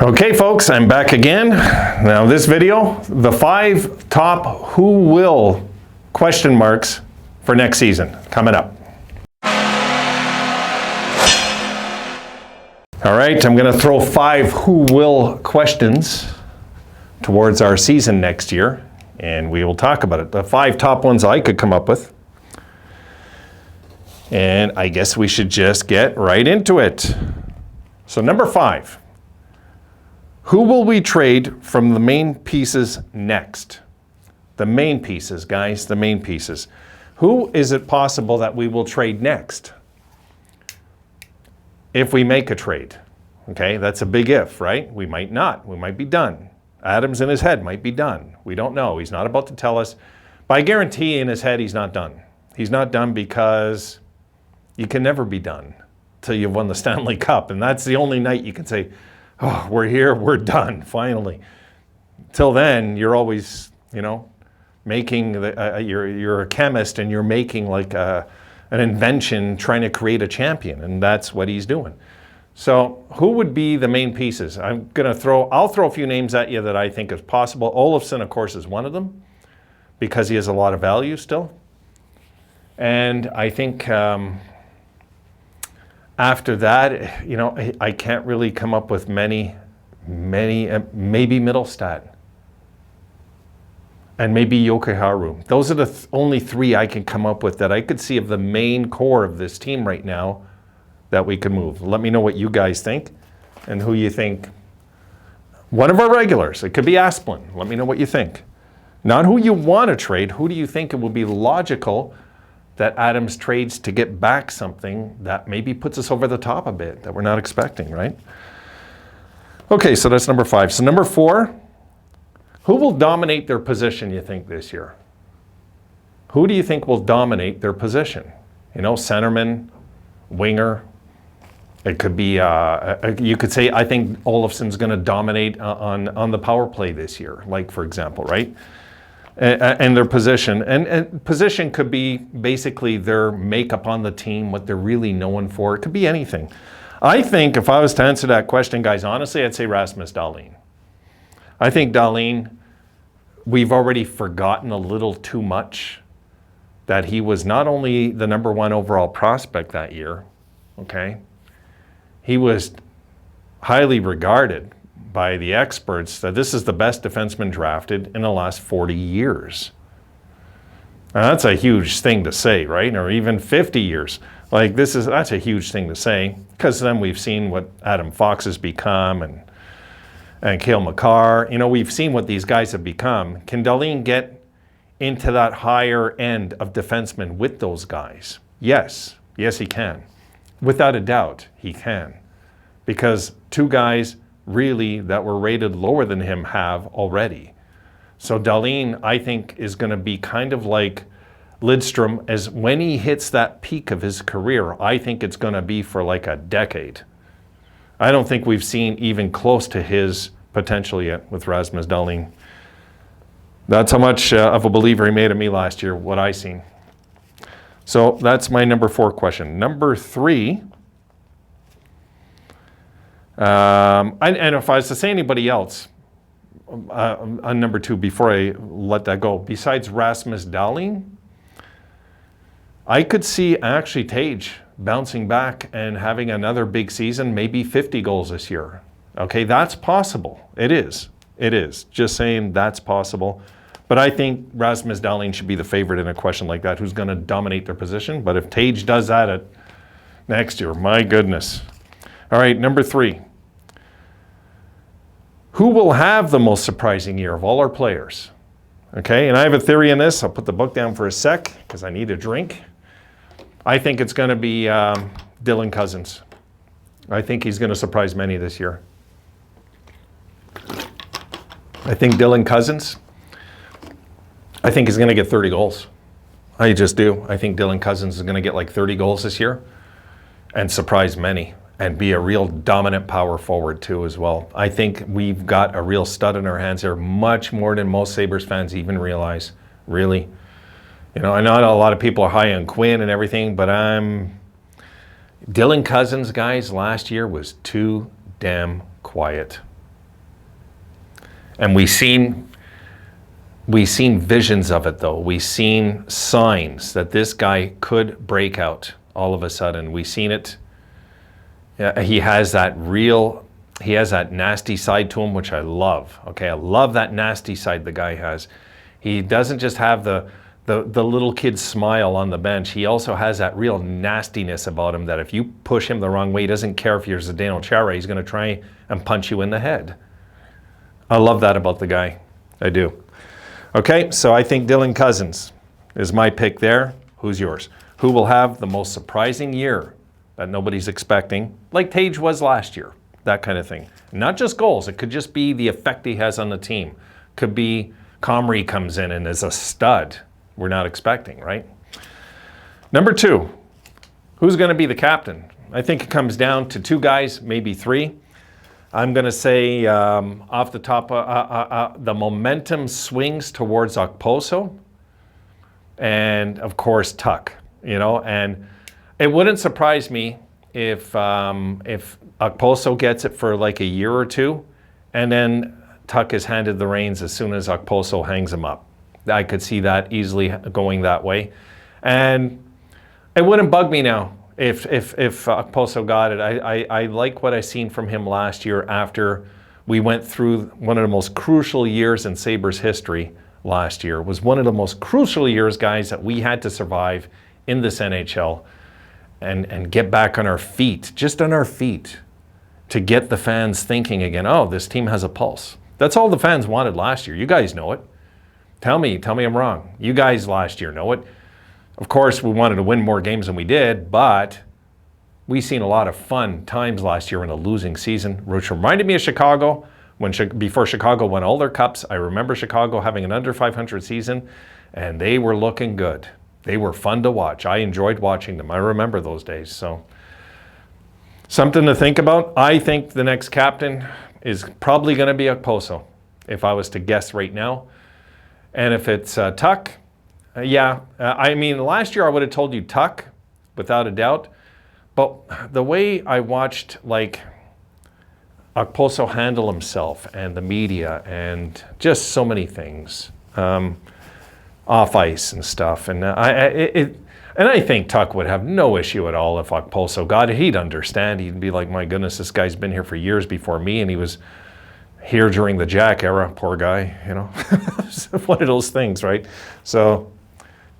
Okay folks, I'm back again. Now this video, the 5 top who will question marks for next season coming up. All right, I'm going to throw 5 who will questions towards our season next year, and we will talk about it. The 5 top ones I could come up with. And I guess we should just get right into it. So number 5. Who will we trade from the main pieces next? The main pieces, guys, the main pieces. Who is it possible that we will trade next? If we make a trade. Okay, that's a big if, right? We might not. We might be done. Adams in his head might be done. We don't know. He's not about to tell us. But I guarantee in his head he's not done. He's not done because you can never be done till you've won the Stanley Cup. And that's the only night you can say, oh, we're here, we're done, finally. Till then, you're always, making, you're a chemist and you're making like an invention trying to create a champion, and that's what he's doing. So who would be the main pieces? I'll throw a few names at you that I think is possible. Olofsson, of course, is one of them because he has a lot of value still. And I think after that, I can't really come up with many, maybe Middlestat. And maybe Jokiharju. Those are the only 3 I can come up with that I could see of the main core of this team right now that we could move. Let me know what you guys think and who you think. One of our regulars, it could be Asplund. Let me know what you think. Not who you want to trade, who do you think it will be logical that Adams trades to get back something that maybe puts us over the top a bit that we're not expecting, right? Okay, so that's number 5. So number 4, who will dominate their position, you think, this year? Who do you think will dominate their position? Centerman, winger. It could be, you could say, I think Olofsson's going to dominate on the power play this year, like for example, right? And their position. And position could be basically their makeup on the team, what they're really known for. It could be anything. I think if I was to answer that question, guys, honestly, I'd say Rasmus Dahlin. I think Dahlin, we've already forgotten a little too much that he was not only the number 1 overall prospect that year, okay? He was highly regarded by the experts that this is the best defenseman drafted in the last 40 years. Now, that's a huge thing to say, right? Or even 50 years. That's a huge thing to say, because then we've seen what Adam Fox has become and Cale Makar. We've seen what these guys have become. Can Dahlin get into that higher end of defensemen with those guys? Yes. Yes, he can. Without a doubt, he can. Because 2 guys really that were rated lower than him have already. So Dahlin, I think, is going to be kind of like Lidstrom, as when he hits that peak of his career, I think it's going to be for like a decade. I don't think we've seen even close to his potential yet with Rasmus Dahlin. That's how much of a believer he made of me last year, what I seen. So that's my number 4 question. Number 3, and if I was to say anybody else on number 2 before I let that go, besides Rasmus Dahlin, I could see actually Tage bouncing back and having another big season, maybe 50 goals this year. Okay, that's possible. It is. It is. Just saying that's possible. But I think Rasmus Dahlin should be the favorite in a question like that, who's going to dominate their position. But if Tage does that next year, my goodness. All right, number 3. Who will have the most surprising year of all our players? Okay, and I have a theory in this. I'll put the book down for a sec because I need a drink. I think it's going to be Dylan Cozens. I think he's going to surprise many this year. I think Dylan Cozens, I think he's going to get 30 goals. I just do. I think Dylan Cozens is going to get like 30 goals this year and surprise many and be a real dominant power forward too as well. I think we've got a real stud in our hands here, much more than most Sabres fans even realize, really. I know a lot of people are high on Quinn and everything, but Dylan Cozens, guys, last year was too damn quiet. And we've seen visions of it, though. We've seen signs that this guy could break out all of a sudden. We've seen it. He has that nasty side to him, which I love. Okay, I love that nasty side the guy has. He doesn't just have the little kid smile on the bench. He also has that real nastiness about him that if you push him the wrong way, he doesn't care if you're Zdeno Chara, he's going to try and punch you in the head. I love that about the guy. I do. Okay, so I think Dylan Cousins is my pick there. Who's yours? Who will have the most surprising year that nobody's expecting, like Tage was last year, that kind of thing. Not just goals. It could just be the effect he has on the team. Could be Comrie comes in and is a stud. We're not expecting, right? Number 2, who's going to be the captain? I think it comes down to 2 guys, maybe 3. I'm going to say off the top, the momentum swings towards Okposo and, of course, Tuck. And it wouldn't surprise me if Okposo gets it for like a year or 2, and then Tuck is handed the reins as soon as Okposo hangs him up. I could see that easily going that way. And it wouldn't bug me now if Okposo got it. I like what I seen from him last year after we went through one of the most crucial years in Sabres history last year. It was one of the most crucial years, guys, that we had to survive in this NHL and get back on our feet, just on our feet, to get the fans thinking again, oh, this team has a pulse. That's all the fans wanted last year. You guys know it. Tell me I'm wrong. You guys last year know it. Of course, we wanted to win more games than we did, but we seen a lot of fun times last year in a losing season, which reminded me of Chicago. Before Chicago won all their cups, I remember Chicago having an under 500 season, and they were looking good. They were fun to watch. I enjoyed watching them. I remember those days. So something to think about. I think the next captain is probably going to be Okposo, if I was to guess right now. And if it's Tuck, I mean, last year I would have told you Tuck, without a doubt. But the way I watched, like, Okposo handle himself and the media and just so many things off ice and stuff, and I think Tuck would have no issue at all if Okposo got it. He'd understand. He'd be like, my goodness, this guy's been here for years before me, and he was here during the Jack era. Poor guy, one of those things, right? So,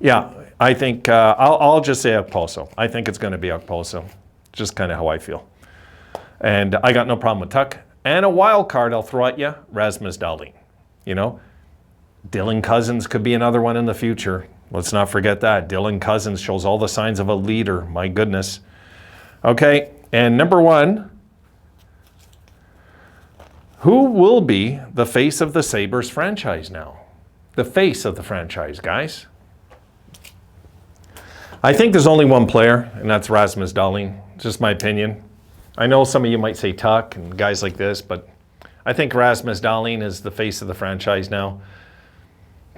yeah, I think I'll just say Okposo. I think it's going to be Okposo. Just kind of how I feel. And I got no problem with Tuck. And a wild card I'll throw at you, Rasmus Dahlin. Dylan Cousins could be another one in the future. Let's not forget that. Dylan Cousins shows all the signs of a leader. My goodness. Okay, and number 1, who will be the face of the Sabres franchise now? The face of the franchise, guys. I think there's only one player, and that's Rasmus Dahlin. Just my opinion. I know some of you might say Tuck and guys like this, but I think Rasmus Dahlin is the face of the franchise now.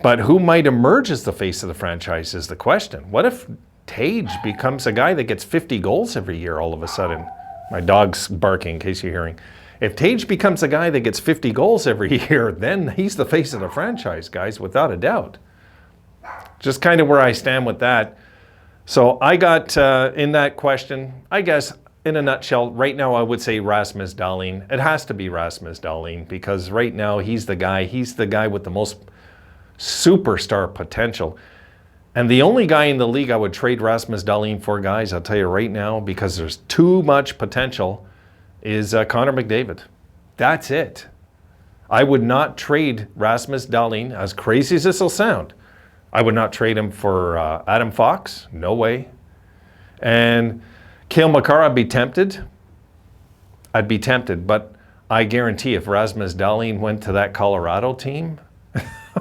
But who might emerge as the face of the franchise is the question. What if Tage becomes a guy that gets 50 goals every year all of a sudden? My dog's barking, in case you're hearing. If Tage becomes a guy that gets 50 goals every year, then he's the face of the franchise, guys, without a doubt. Just kind of where I stand with that. So I got, in that question, I guess, in a nutshell, right now I would say Rasmus Dahlin. It has to be Rasmus Dahlin because right now he's the guy with the most superstar potential. And the only guy in the league I would trade Rasmus Dahlin for, guys, I'll tell you right now, because there's too much potential, is Connor McDavid. That's it. I would not trade Rasmus Dahlin, as crazy as this will sound. I would not trade him for Adam Fox. No way. And Cale Makar, I'd be tempted. But I guarantee if Rasmus Dahlin went to that Colorado team,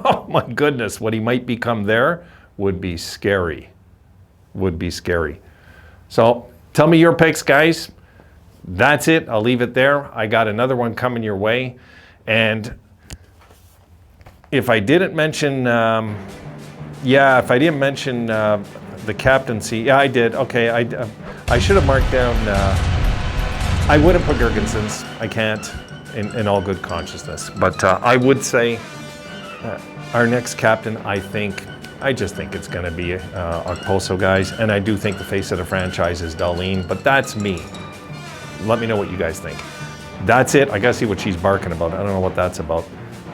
oh my goodness, what he might become there would be scary. So tell me your picks, guys. That's it. I'll leave it there. I got another one coming your way. And if I didn't mention, the captaincy, yeah, I did. Okay, I should have marked down, I would have put Gergensons. I can't. in all good consciousness. But I would say our next captain, I just think it's going to be Okposo, guys. And I do think the face of the franchise is Darlene, but that's me. Let me know what you guys think. That's it. I got to see what she's barking about. I don't know what that's about.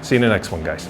See you in the next one, guys.